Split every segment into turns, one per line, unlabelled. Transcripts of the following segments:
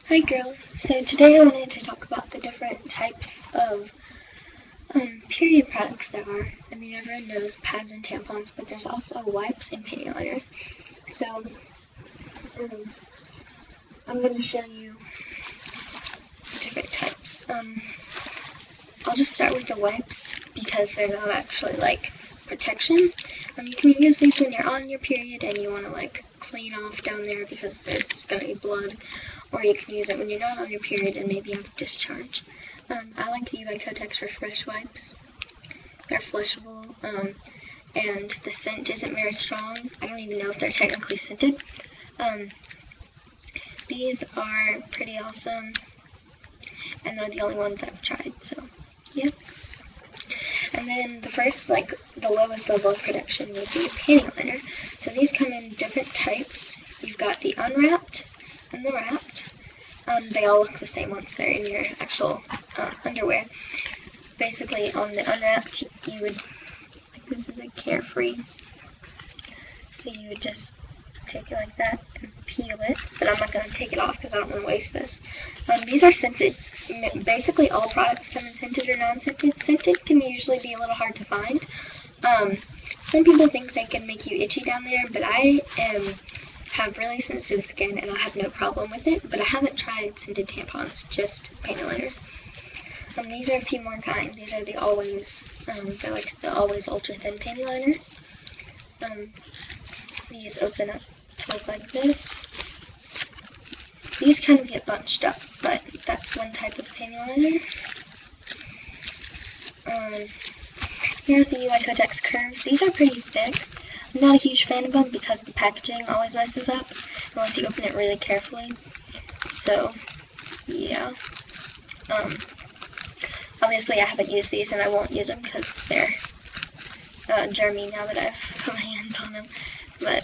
Hi girls, so today I wanted to talk about the different types of period products there are. I mean, everyone knows pads and tampons, but there's also wipes and panty liners. So I'm going to show you different types. I'll just start with the wipes because they're not actually like protection. You can use these when you're on your period and you want to like clean off down there because there's going to be blood, or you can use it when you're not on your period and maybe have discharge. I like the Kotex for fresh wipes. They're flushable, and the scent isn't very strong. I don't even know if they're technically scented. These are pretty awesome, and they're the only ones I've tried, so yeah. And then the first, the lowest level of protection would be a panty liner. So these come in different types. You've got the unwrapped and the wrapped. They all look the same once they're in your actual underwear. Basically, on the unwrapped, you would, this is a Carefree, so you would just take it like that and peel it, but I'm not going to take it off because I don't want to waste this. These are scented. Basically all products come in scented or non-scented. Scented can usually be a little hard to find. Some people think they can make you itchy down there, but I have really sensitive skin and I have no problem with it, but I haven't tried scented tampons, just panty liners. These are a few more kinds. These are the Always, they're like the Always Ultra Thin panty liners. These open up to look like this. These kind of get bunched up, but that's one type of panty liner. Here's the Kotex Curves. These are pretty thick. I'm not a huge fan of them because the packaging always messes up unless you open it really carefully. So, yeah. Obviously I haven't used these and I won't use them because they're germy now that I've put my hands on them. But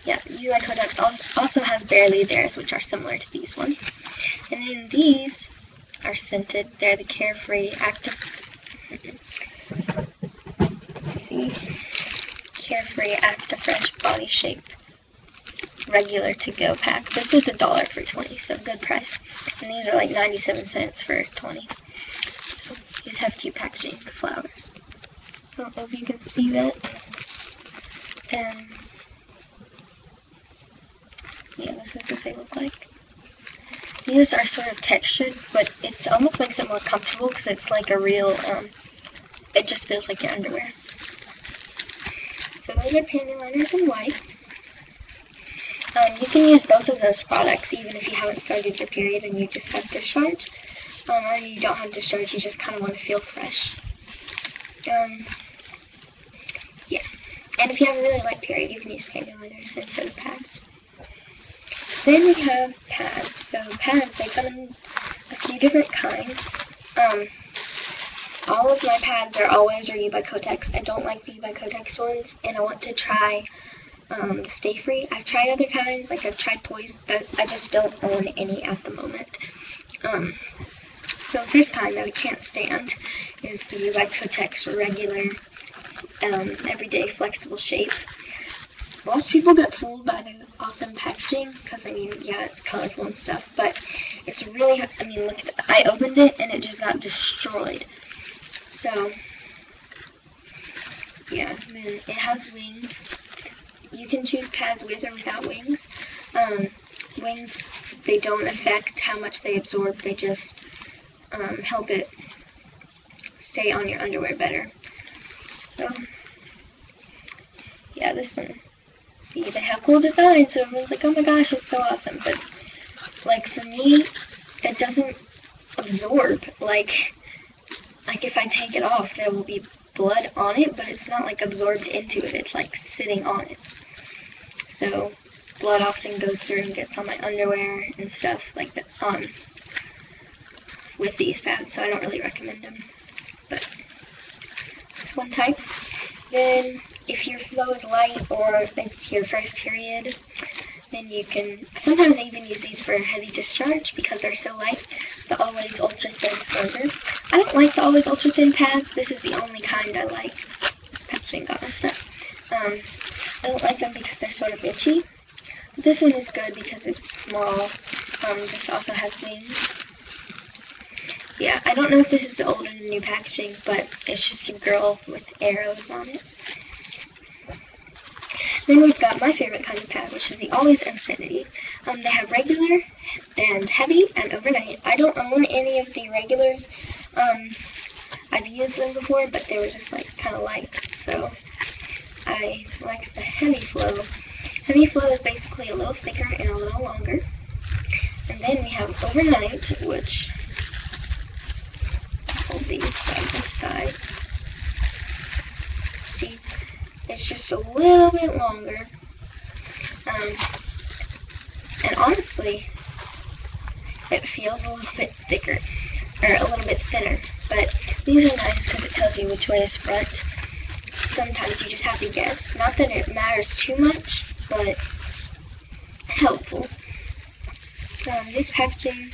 yeah, Kotex also has Barely Theirs, which are similar to these ones. And then these are scented. They're the Carefree Active. Carefree Acti-Fresh Body Shape Regular To Go pack. This is $1 for 20, so good price. And these are like 97 cents for 20. So these have cute packaging, flowers. I don't know if you can see that. And yeah, this is what they look like. These are sort of textured, but it almost makes it more comfortable because it's like a real, it just feels like your underwear. So those are panty liners and wipes. You can use both of those products even if you haven't started your period and you just have discharge. Or you don't have discharge, you just kind of want to feel fresh. Yeah. And if you have a really light period, you can use panty liners instead of pads. Then we have pads. So pads, they come in a few different kinds. All of my pads are Always or Kotex. I don't like the Kotex ones, and I want to try the Stay Free. I've tried other kinds, I've tried Poise, but I just don't own any at the moment. So the first kind that I can't stand is the Kotex Regular Everyday Flexible Shape. Lots of people get fooled by the awesome packaging, because, I mean, yeah, it's colorful and stuff, but it's really, I mean, look at it. I opened it, and it just got destroyed. So, yeah, I mean, it has wings. You can choose pads with or without wings. Wings, they don't affect how much they absorb, they just help it stay on your underwear better. So, yeah, this one. See, they have cool design, so everyone's like, oh my gosh, it's so awesome. But, for me, it doesn't absorb. Like if I take it off, there will be blood on it, but it's not, absorbed into it. It's, sitting on it. So, blood often goes through and gets on my underwear and stuff like that, with these pads, so I don't really recommend them. But, that's one type. Then, if your flow is light or if it's your first period, then you can sometimes even use these for heavy discharge because they're so light. The Always Ultra Thin Slender. I don't like the Always Ultra Thin pads. This is the only kind I like. This packaging got messed up. I don't like them because they're sort of itchy. This one is good because it's small. This also has wings. Yeah, I don't know if this is the old or the new packaging, but it's just a girl with arrows on it. Then we've got my favorite kind of pad, which is the Always Infinity. They have regular and heavy and overnight. I don't own any of the regulars. I've used them before, but they were just like kind of light, so I like the heavy flow. Heavy flow is basically a little thicker and a little longer. And then we have overnight, which hold these side by side. See, it's just a little bit longer. And honestly, it feels a little bit thicker, or a little bit thinner. But these are nice because it tells you which way is front. Sometimes you just have to guess. Not that it matters too much, but it's helpful. This packaging,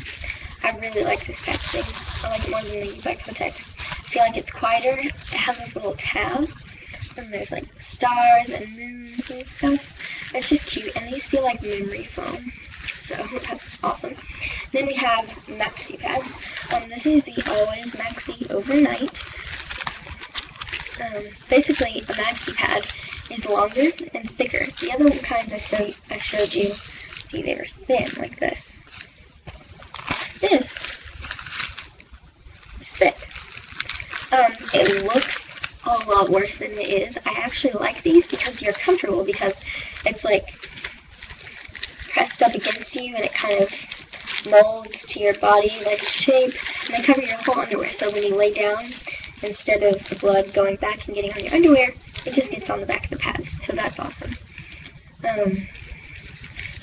I really like this packaging. I like it more than the by Kotex. I feel like it's quieter. It has this little tab, and there's like stars and moons and stuff. It's just cute, and these feel like memory foam, so that's awesome. Then we have maxi pads. This is the Always Maxi Overnight. Basically, a maxi pad is longer and thicker. The other kinds I showed you, see, they were thin like this. This is thick. It looks a lot worse than it is. I actually like these because you're comfortable, because it's like pressed up against you and it kind of molds to your body like a shape, and they cover your whole underwear, so when you lay down, instead of the blood going back and getting on your underwear, it just gets on the back of the pad, so that's awesome.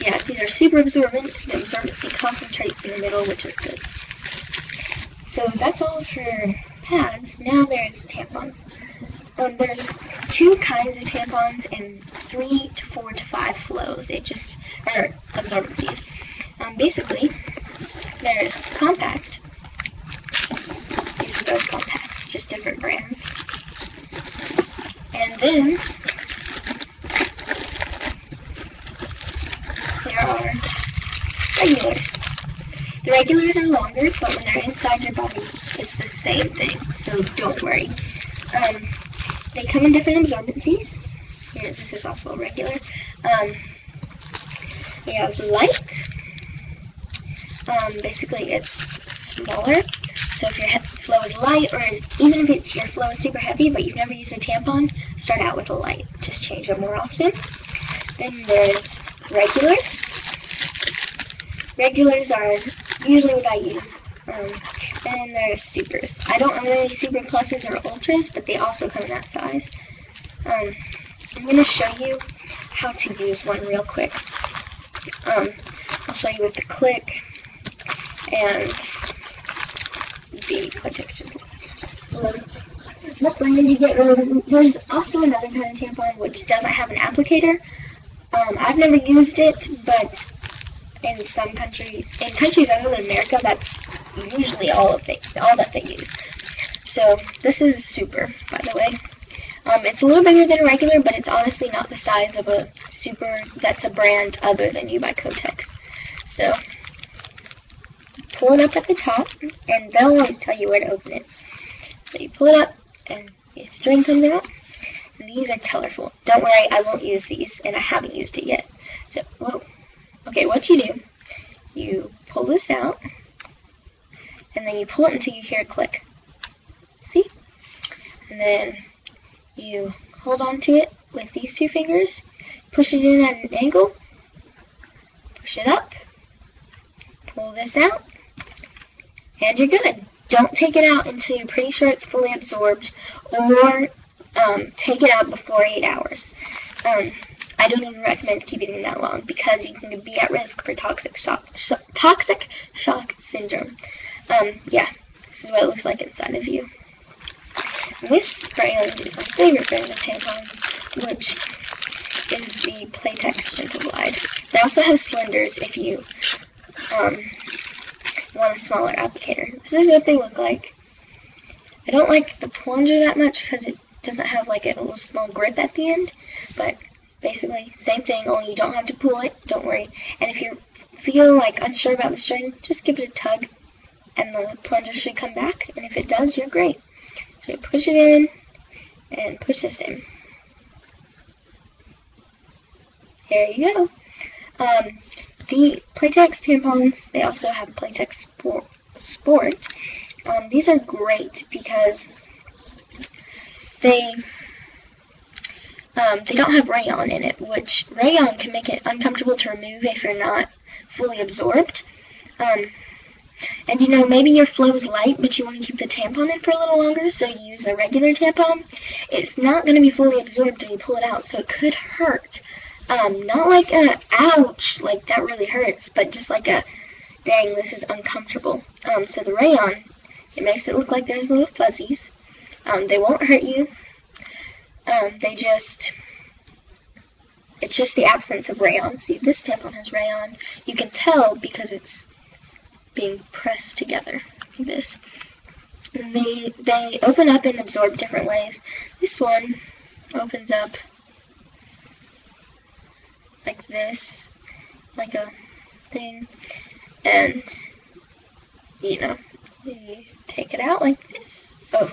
Yeah, these are super absorbent. The absorbency concentrates in the middle, which is good. So that's all for pads. Now there's tampons. There's 2 kinds of tampons in 3 to 4 to 5 flows. It just are absorbencies. Basically, there's compact. These are both compact, just different brands. And then there are regulars. The regulars are longer, but when they're inside your body, it's the same thing, so don't worry. They come in different absorbencies. Here, this is also a regular. We have light. Basically, it's smaller. So if your flow is light, or even if your flow is super heavy, but you've never used a tampon, start out with a light. Just change it more often. Then there's regulars. Regulars are usually what I use. And then there's supers. I don't own any super pluses or ultras, but they also come in that size. I'm going to show you how to use one real quick. I'll show you with the click and the protection. What brand did you get? There's also another kind of tampon which doesn't have an applicator. I've never used it, but in some countries, other than America, that's usually all that they use. So this is super, by the way. It's a little bigger than a regular, but it's honestly not the size of a super that's a brand other than You by Kotex. So pull it up at the top, and they'll always tell you where to open it. So you pull it up, and the string comes out. And these are colorful. Don't worry, I won't use these, and I haven't used it yet. So, whoa. Okay, what you do, you pull this out, and then you pull it until you hear it click. See? And then you hold on to it with these 2 fingers, push it in at an angle, push it up, pull this out, and you're good. Don't take it out until you're pretty sure it's fully absorbed, or take it out before 8 hours. I don't even recommend keeping them that long because you can be at risk for toxic shock syndrome. Yeah, this is what it looks like inside of you. And this brand is my favorite brand of tampons, which is the Playtex Gentle Glide. They also have Slenders if you want a smaller applicator. This is what they look like. I don't like the plunger that much because it doesn't have like a little small grip at the end, but Basically, same thing, only you don't have to pull it, don't worry. And if you feel like unsure about the string, just give it a tug, and the plunger should come back, and if it does, you're great. So push it in, and push this in. There you go. The Playtex tampons, they also have Playtex Sport. These are great because they don't have rayon in it, which rayon can make it uncomfortable to remove if you're not fully absorbed. And you know, maybe your flow is light, but you want to keep the tampon in for a little longer, so you use a regular tampon. It's not going to be fully absorbed when you pull it out, so it could hurt. Not like a ouch, like that really hurts, but just like a dang, this is uncomfortable. So the rayon, it makes it look like there's little fuzzies. They won't hurt you. It's just the absence of rayon. See, this tampon has rayon. You can tell because it's being pressed together like this. And they open up and absorb different ways. This one opens up like this, like a thing, and you know, you take it out like this. Oh,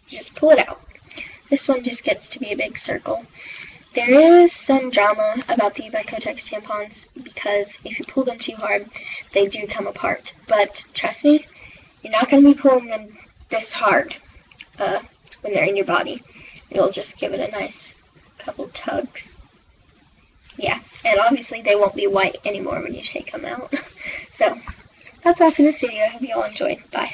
you just pull it out. This one just gets to be a big circle. There is some drama about the Kotex tampons because if you pull them too hard, they do come apart. But trust me, you're not going to be pulling them this hard when they're in your body. You'll just give it a nice couple tugs. Yeah, and obviously they won't be white anymore when you take them out. So, that's all for this video. I hope you all enjoyed. Bye.